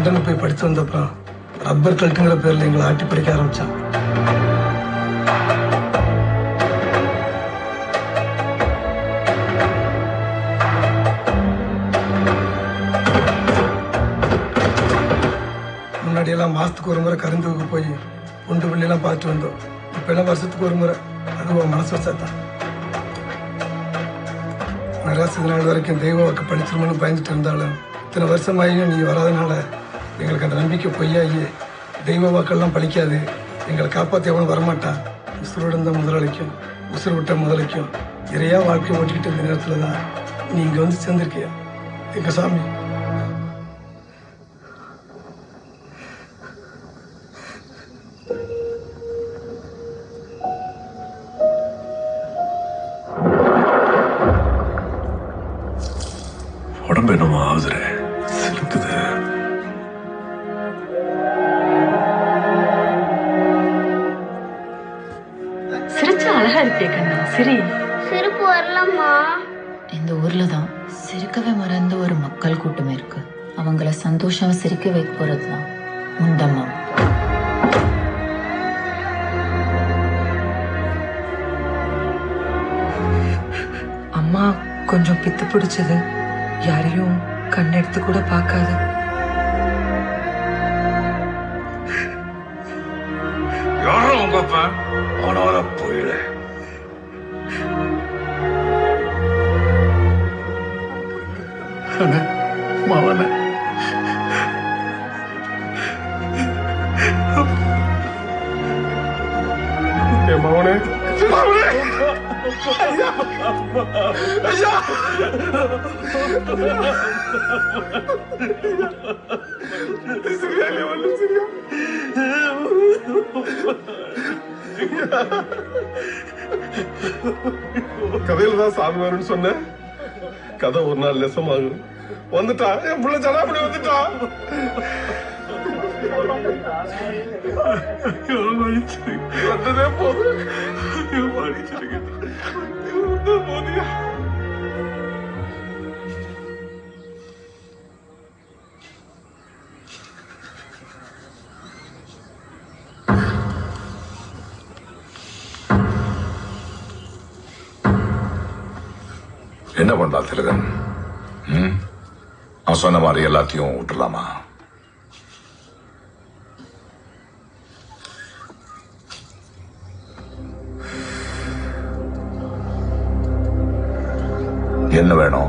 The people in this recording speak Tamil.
லண்டன் போய் படிச்சு வந்தப்புறம் ரப்பர் கல்ட்டுங்கிற பேர்ல எங்களை ஆட்டி படிக்க ஆரம்பிச்சான். முன்னாடியெல்லாம் மாசத்துக்கு ஒரு முறை கருந்துக்கு போய் பொண்டு பிள்ளையெல்லாம் பார்த்துட்டு வந்தோம். இப்ப எல்லாம் வருஷத்துக்கு ஒரு முறை. அதுவும் மனசு வச்சாதான். நராசு நாள் வரைக்கும் தெய்வ வாக்கு படிச்சிருமோன்னு பயந்துட்டு இருந்தாலும் இத்தனை வருஷமாயும் நீ வராதனால எங்களுக்கு அந்த நம்பிக்கை பொய்யாகி தெய்வ வாக்கெல்லாம் பழிக்காது, எங்களை காப்பாற்றி எவனும் வரமாட்டான். உசுரோடு இருந்த முதலாளிக்கும் உசுறு விட்ட முதலைக்கும் இறையா வாழ்க்கை ஓட்டிக்கிட்டு இருந்த நேரத்தில் தான் நீ இங்கே வந்து சேர்ந்திருக்கியா எங்க சாமி. உடம்பு என்னமோ ஆகுதுரே, சிலுக்குது. சிரிச்சா அழகா இருக்கே கண்ணா, சிரி. சிரிப்பு வரலம்மா. இந்த ஊர்ல தான் சிரிக்கவே மறந்த ஒரு மக்கள் கூட்டமே இருக்கு. அவங்கள சந்தோஷமா சிரிக்க வைக்க போறதுதான் முண்டம்மா. அம்மா கொஞ்சம் பித்து பிடிச்சது, யாரையும் கண்ணெடுத்து கூட பார்க்காது. யாரும் உங்க அப்பா அவனோட போயிட மவன மவனே கதையில தான் சாமி வரும்னு சொன்ன கதை ஒரு நாள் நெசமாகும். வந்துட்டா என் பிள்ளை ஜனாபடி வந்துட்டா. வந்ததே போதும். போதியா என்ன பண்ணலாம் திலகன்? நான் சொன்ன மாதிரி எல்லாத்தையும் விட்டுலாமா? என்ன வேணும்?